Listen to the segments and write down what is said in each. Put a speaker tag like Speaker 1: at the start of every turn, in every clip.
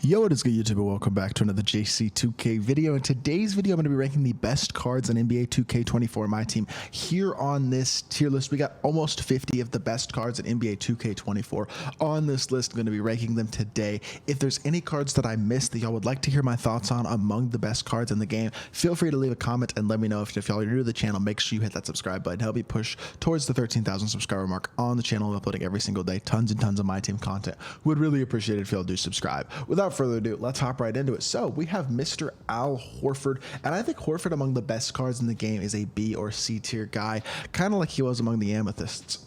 Speaker 1: Yo, what is good, YouTube? Welcome back to another JC2K video. In today's video, I'm going to be ranking the best cards in NBA 2K24 MyTEAM. Here on this tier list, we got almost 50 of the best cards in NBA 2K24 on this list. I'm going to be ranking them today. If there's any cards that I missed that y'all would like to hear my thoughts on among the best cards in the game, feel free to leave a comment and let me know. If y'all are new to the channel, make sure you hit that subscribe button. Help me push towards the 13,000 subscriber mark on the channel. I'm uploading every single day, tons and tons of MyTEAM content. Would really appreciate it if y'all do subscribe. Without further ado, let's hop right into it. So we have Mr. Al Horford, and I think Horford among the best cards in the game is a B or C tier guy, kind of like he was among the Amethysts.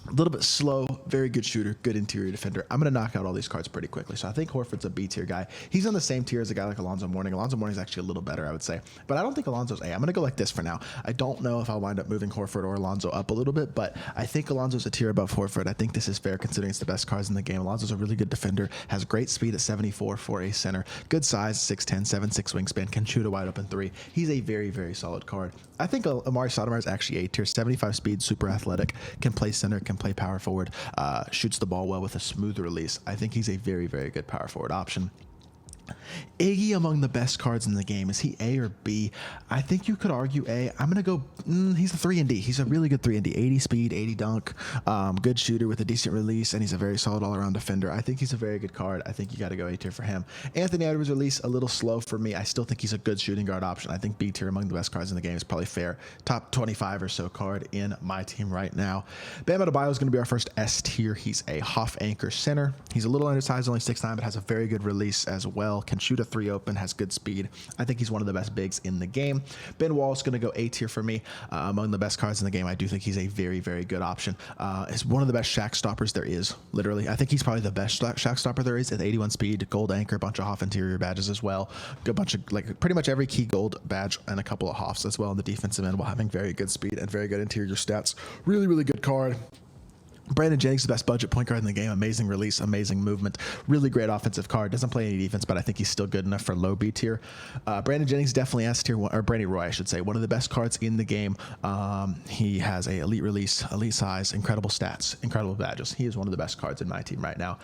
Speaker 1: A little bit slow, very good shooter, good interior defender. I'm going to knock out all these cards pretty quickly. So I think Horford's a B tier guy. He's on the same tier as a guy like Alonzo Mourning. Alonzo Mourning's actually a little better, I would say. But I don't think Alonzo's A. I'm going to go like this for now. I don't know if I'll wind up moving Horford or Alonzo up a little bit, but I think Alonzo's a tier above Horford. I think this is fair considering it's the best cards in the game. Alonzo's a really good defender, has great speed at 74 for a center, good size, 6'10", 7'6" wingspan, can shoot a wide open three. He's a very, very solid card. I think Amari Stoudemire is actually A tier, 75 speed, super athletic, can play center, can play power forward. Shoots the ball well with a smooth release. I think he's a very, very good power forward option. Iggy among the best cards in the game. Is he A or B? I think you could argue A. I'm going to go, he's a 3 and D. He's a really good 3 and D. 80 speed, 80 dunk, good shooter with a decent release, and he's a very solid all-around defender. I think he's a very good card. I think you got to go A tier for him. Anthony Edwards' release, a little slow for me. I still think he's a good shooting guard option. I think B tier among the best cards in the game is probably fair. Top 25 or so card in my team right now. Bam Adebayo is going to be our first S tier. He's a half anchor center. He's a little undersized, only 6'9", but has a very good release as well. Can shoot a 3 open, has good speed. I think he's one of the best bigs in the game. Ben Wall's going to go A tier for me. Among the best cards in the game, I do think he's a very, very good option. He's one of the best Shaq stoppers there is, literally. I think he's probably the best Shaq stopper there is at 81 speed, gold anchor, bunch of Hoff interior badges as well. A bunch of, like, pretty much every key gold badge and a couple of Hoffs as well in the defensive end while having very good speed and very good interior stats. Really, really good card. Brandon Jennings is the best budget point guard in the game. Amazing release, amazing movement, really great offensive card. Doesn't play any defense, but I think he's still good enough for low B tier. Brandon Jennings definitely S tier, or Brandy Roy, I should say. One of the best cards in the game. He has a elite release, elite size, incredible stats, incredible badges. He is one of the best cards in my team right now.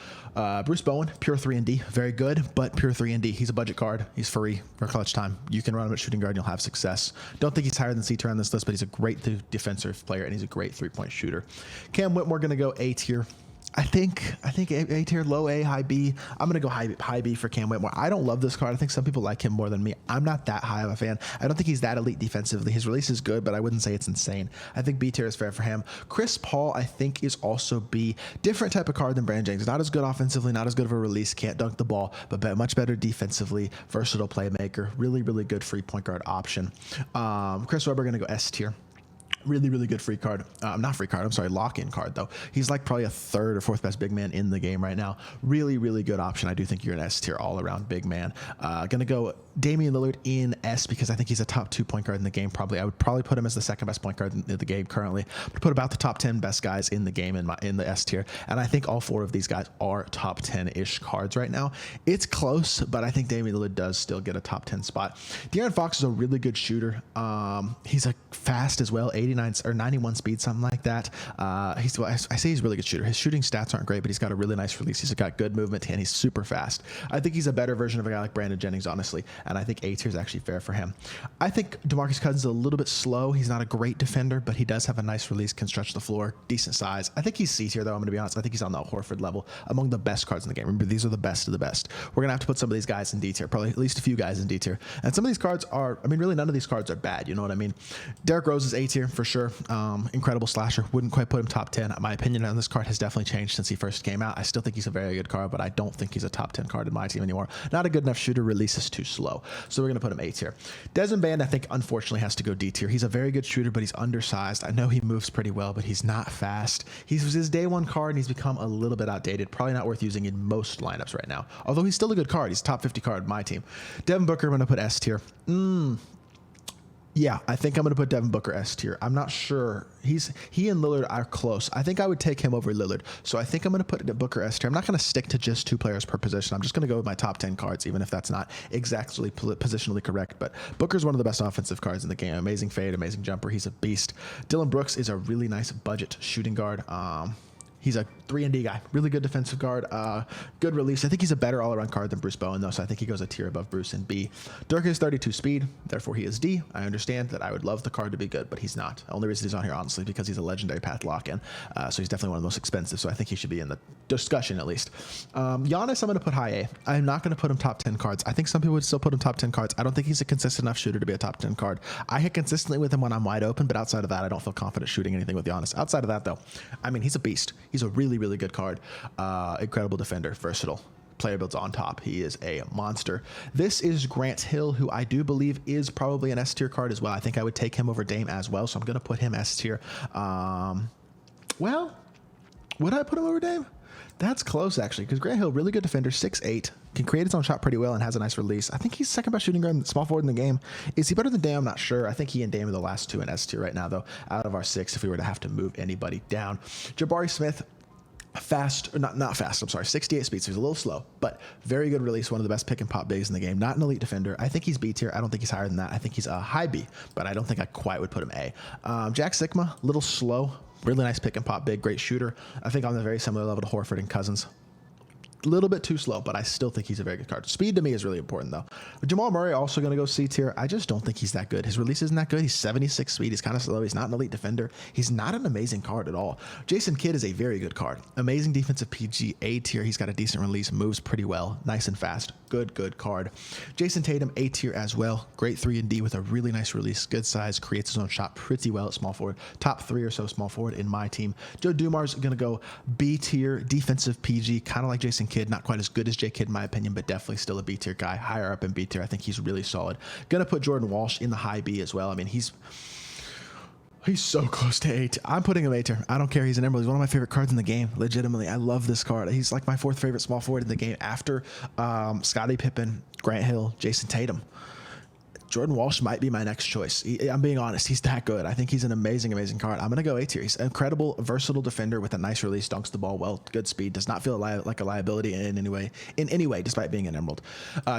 Speaker 1: Bruce Bowen, pure 3 and D, very good, but pure 3 and D. He's a budget card. He's free for clutch time. You can run him at shooting guard and you'll have success. Don't think he's higher than C tier on this list, but he's a great defensive player and he's a great 3-point shooter. Cam Whitmore going to go A tier. I think A tier, low A, high B. I'm going to go high B for Cam Whitmore. I don't love this card. I think some people like him more than me. I'm not that high of a fan. I don't think he's that elite defensively. His release is good, but I wouldn't say it's insane. I think B tier is fair for him. Chris Paul, I think, is also B. Different type of card than Brandon Jennings. Not as good offensively, not as good of a release, can't dunk the ball, but much better defensively, versatile playmaker, really, really good free point guard option. Chris Webber going to go S tier. Really, really good free card. Not free card, I'm sorry, lock-in card, though. He's like probably a 3rd or 4th best big man in the game right now. Really, really good option. I do think you're an S tier all-around big man. Gonna go Damian Lillard in S because I think he's a top 2 point guard in the game. Probably, I would probably put him as the 2nd best point guard in the game currently. But put about the top 10 best guys in the game in the S tier. And I think all 4 of these guys are top 10-ish cards right now. It's close, but I think Damian Lillard does still get a top 10 spot. De'Aaron Fox is a really good shooter. He's a fast as well, 89 or 91 speed, something like that. I say he's a really good shooter. His shooting stats aren't great, but he's got a really nice release. He's got good movement and he's super fast. I think he's a better version of a guy like Brandon Jennings, honestly, and I think A tier is actually fair for him. I think DeMarcus Cousins is a little bit slow. He's not a great defender, but he does have a nice release, can stretch the floor, decent size. I think he's C tier, though. I'm going to be honest. I think he's on the Horford level, among the best cards in the game. Remember, these are the best of the best. We're going to have to put some of these guys in D tier, probably at least a few guys in D tier. And some of these cards are, I mean, really none of these cards are bad. You know what I mean? Derrick Rose is A tier for sure. Incredible slasher. Wouldn't quite put him top 10. My opinion on this card has definitely changed since he first came out. I still think he's a very good card, but I don't think he's a top 10 card in my team anymore. Not a good enough shooter. Release is too slow. So we're going to put him A tier. Desmond Bane, I think, unfortunately has to go D tier. He's a very good shooter, but he's undersized. I know he moves pretty well, but he's not fast. He's his day 1 card, and he's become a little bit outdated. Probably not worth using in most lineups right now. Although he's still a good card. He's a top 50 card in my team. Devin Booker, I'm going to put S tier. Yeah, I think I'm going to put Devin Booker S tier. I'm not sure. He and Lillard are close. I think I would take him over Lillard. So I think I'm going to put Booker S tier. I'm not going to stick to just 2 players per position. I'm just going to go with my top 10 cards, even if that's not exactly positionally correct. But Booker's one of the best offensive cards in the game. Amazing fade, amazing jumper. He's a beast. Dylan Brooks is a really nice budget shooting guard. He's a 3-and-D guy. Really good defensive guard. Good release. I think he's a better all-around card than Bruce Bowen, though, so I think he goes a tier above Bruce in B. Dirk is 32 speed, therefore he is D. I understand that I would love the card to be good, but he's not. The only reason he's on here, honestly, because he's a legendary path lock-in, so he's definitely one of the most expensive, so I think he should be in the discussion at least. Giannis, I'm going to put high A. I'm not going to put him top 10 cards. I think some people would still put him top 10 cards. I don't think he's a consistent enough shooter to be a top 10 card. I hit consistently with him when I'm wide open, but outside of that, I don't feel confident shooting anything with Giannis. Outside of that, though, I mean, he's a beast. He's a really, really good card. Incredible defender, versatile. Player builds on top. He is a monster. This is Grant Hill, who I do believe is probably an S tier card as well. I think I would take him over Dame as well, so I'm going to put him S tier. Well, would I put him over Dame? That's close, actually, because Grant Hill, really good defender, 6'8", can create his own shot pretty well and has a nice release. I think he's second best shooting guard, small forward in the game. Is he better than Dame? I'm not sure. I think he and Dame are the last two in S tier right now, though, out of our 6, if we were to have to move anybody down. Jabari Smith, fast, or not fast, I'm sorry, 68 speed, so he's a little slow, but very good release, one of the best pick and pop bigs in the game. Not an elite defender. I think he's B tier. I don't think he's higher than that. I think he's a high B, but I don't think I quite would put him A. Jack Sigma, little slow, really nice pick and pop big, great shooter. I think on a very similar level to Horford and Cousins. A little bit too slow, but I still think he's a very good card. Speed to me is really important, though. Jamal Murray also going to go C tier. I just don't think he's that good. His release isn't that good. He's 76 speed. He's kind of slow. He's not an elite defender. He's not an amazing card at all. Jason Kidd is a very good card. Amazing defensive PG, A tier. He's got a decent release, moves pretty well, nice and fast. Good card. Jason Tatum, A tier as well. Great 3-and-D with a really nice release, good size, creates his own shot pretty well at small forward. Top 3 or so small forward in my team. Joe Dumars going to go B tier, defensive PG, kind of like Jason Kidd, not quite as good as J Kidd in my opinion, but definitely still a B tier guy, higher up in B tier. I think he's really solid. Gonna put Jordan Walsh in the high B as well. I mean, he's so close to A tier. I'm putting him A tier. I don't care. He's an emerald. He's one of my favorite cards in the game. Legitimately, I love this card. He's like my 4th favorite small forward in the game after Scottie Pippen, Grant Hill, Jason Tatum. Jordan Walsh might be my next choice. I'm being honest. He's that good. I think he's an amazing card. I'm going to go A tier. He's an incredible, versatile defender with a nice release, dunks the ball well, good speed, does not feel like a liability in any way, despite being an emerald.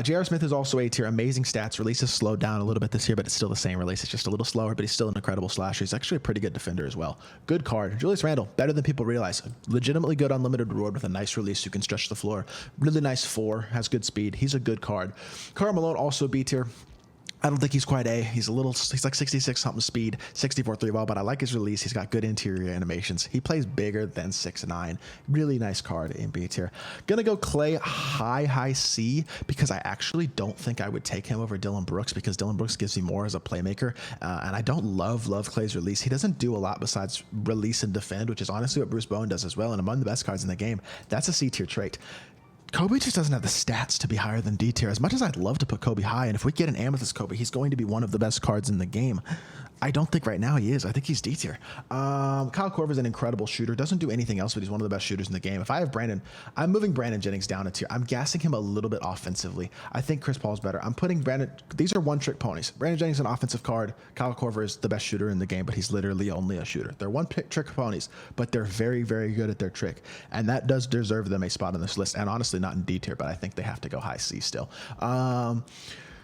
Speaker 1: J.R. Smith is also A tier. Amazing stats. Release has slowed down a little bit this year, but it's still the same release. It's just a little slower, but he's still an incredible slasher. He's actually a pretty good defender as well. Good card. Julius Randle, better than people realize. Legitimately good unlimited reward with a nice release who can stretch the floor. Really nice 4, has good speed. He's a good card. Karl Malone, also B tier. I don't think he's quite A. He's like 66 something speed, 64 3 ball, but I like his release. He's got good interior animations. He plays bigger than 6'9". Really nice card in B tier. Gonna go Clay high C because I actually don't think I would take him over Dylan Brooks because Dylan Brooks gives me more as a playmaker, and I don't love Clay's release. He doesn't do a lot besides release and defend, which is honestly what Bruce Bowen does as well, and among the best cards in the game. That's a C tier trait. Kobe just doesn't have the stats to be higher than D tier. As much as I'd love to put Kobe high, and if we get an Amethyst Kobe, he's going to be one of the best cards in the game. I don't think right now he is. I think he's D tier. Kyle Korver's an incredible shooter. Doesn't do anything else, but he's one of the best shooters in the game. If I have Brandon, I'm moving Brandon Jennings down a tier. I'm gassing him a little bit offensively. I think Chris Paul's better. I'm putting Brandon. These are one-trick ponies. Brandon Jennings is an offensive card. Kyle Korver is the best shooter in the game, but he's literally only a shooter. They're one-trick ponies, but they're very good at their trick, and that does deserve them a spot on this list. And honestly, not in D tier, but I think they have to go high C still.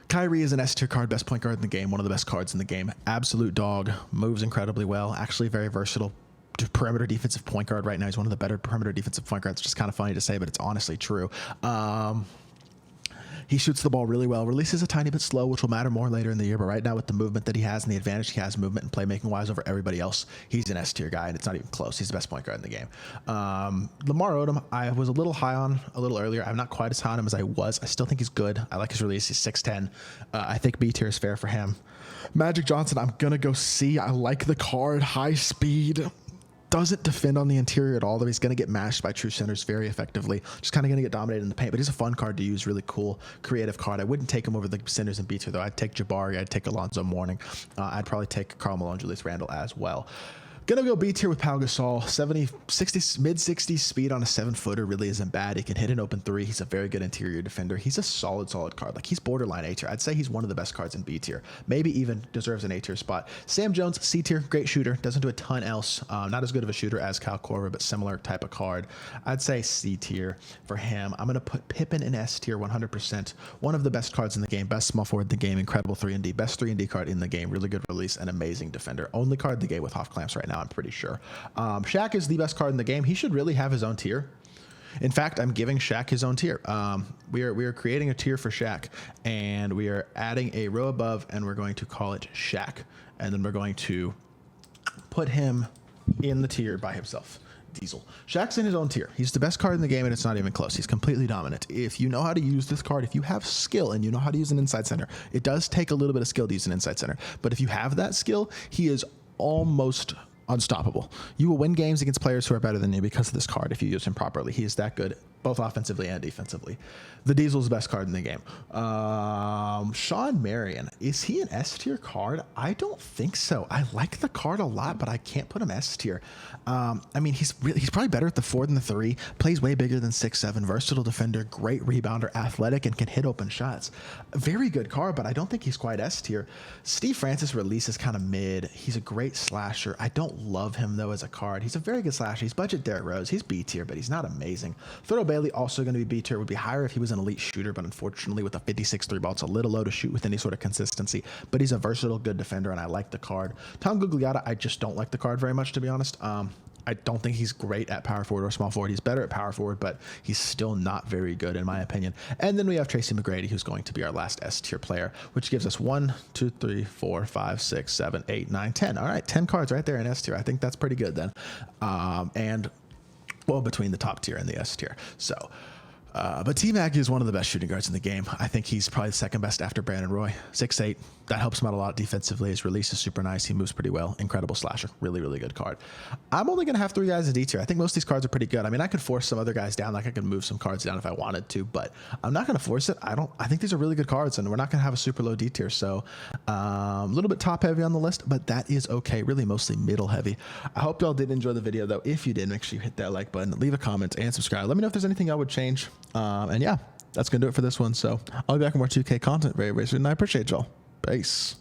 Speaker 1: Kyrie is an S tier card, best point guard in the game, one of the best cards in the game. Absolute dog, moves incredibly well, actually very versatile. Perimeter defensive point guard right now. He's one of the better perimeter defensive point guards. It's just kind of funny to say, but it's honestly true. He shoots the ball really well. Releases a tiny bit slow, which will matter more later in the year. But right now, with the movement that he has and the advantage he has movement and playmaking-wise over everybody else, he's an S-tier guy, and it's not even close. He's the best point guard in the game. Lamar Odom, I was a little high on a little earlier. I'm not quite as high on him as I was. I still think he's good. I like his release. He's 6'10". I think B-tier is fair for him. Magic Johnson, I'm going to go C. I like the card. High speed. Doesn't defend on the interior at all, though he's going to get mashed by true centers very effectively. Just kind of going to get dominated in the paint, but he's a fun card to use, really cool, creative card. I wouldn't take him over the centers and B-tier, though. I'd take Jabari, I'd take Alonzo Mourning. I'd probably take Karl Malone, Julius Randle as well. Gonna go B tier with Pau Gasol. 60, mid-60s speed on a 7-footer really isn't bad. He can hit an open 3. He's a very good interior defender. He's a solid card. Like, he's borderline A tier. I'd say he's one of the best cards in B tier. Maybe even deserves an A tier spot. Sam Jones, C tier, great shooter. Doesn't do a ton else. Not as good of a shooter as Kyle Korver, but similar type of card. I'd say C tier for him. I'm gonna put Pippen in S tier 100%. One of the best cards in the game. Best small forward in the game. Incredible 3-and-D. Best 3-and-D card in the game. Really good release and amazing defender. Only card in the game with Hoff clamps right now. now, I'm pretty sure. Shaq is the best card in the game. He should really have his own tier. In fact, I'm giving Shaq his own tier. We are creating a tier for Shaq, and we are adding a row above, and we're going to call it Shaq, and then we're going to put him in the tier by himself. Diesel. Shaq's in his own tier. He's the best card in the game, and it's not even close. He's completely dominant. If you know how to use this card, if you have skill and you know how to use an inside center, it does take a little bit of skill to use an inside center. But if you have that skill, he is almost unstoppable. You will win games against players who are better than you because of this card if you use him properly. He is that good, both offensively and defensively. The Diesel's the best card in the game. Sean Marion, is he an S tier card? I don't think so. I like the card a lot, but I can't put him S tier. I mean, he's probably better at the 4 than the 3, plays way bigger than 6'7", versatile defender, great rebounder, athletic, and can hit open shots. A very good card, but I don't think he's quite S tier. Steve Francis release is kind of mid. He's a great slasher. I don't love him, though, as a card. He's a very good slasher. He's budget Derrick Rose. He's B tier, but he's not amazing. Thurl Bailey, also going to be B tier, would be higher if he was an elite shooter, but unfortunately with a 56 3-ball, it's a little low to shoot with any sort of consistency, but he's a versatile, good defender, and I like the card. Tom Gugliotta, I just don't like the card very much, to be honest. I don't think he's great at power forward or small forward. He's better at power forward, but he's still not very good, in my opinion. And then we have Tracy McGrady, who's going to be our last S tier player, which gives us 1, 2, 3, 4, 5, 6, 7, 8, 9, 10. All right, 10 cards right there in S tier. I think that's pretty good then. And well, between the top tier and the S tier. So, but T-Mac is one of the best shooting guards in the game. I think he's probably the second best after Brandon Roy. 6'8". That helps him out a lot defensively. His release is super nice. He moves pretty well. Incredible slasher. Really, really good card. I'm only going to have 3 guys in D tier. I think most of these cards are pretty good. I mean, I could force some other guys down. Like I could move some cards down if I wanted to, but I'm not going to force it. I think these are really good cards, and we're not going to have a super low D tier. So a little bit top heavy on the list, but that is okay. Really mostly middle heavy. I hope y'all did enjoy the video, though. If you did, make sure you hit that like button, leave a comment, and subscribe. Let me know if there's anything I would change. And yeah, that's going to do it for this one. So I'll be back with more 2K content very, very soon. And I appreciate y'all. Peace.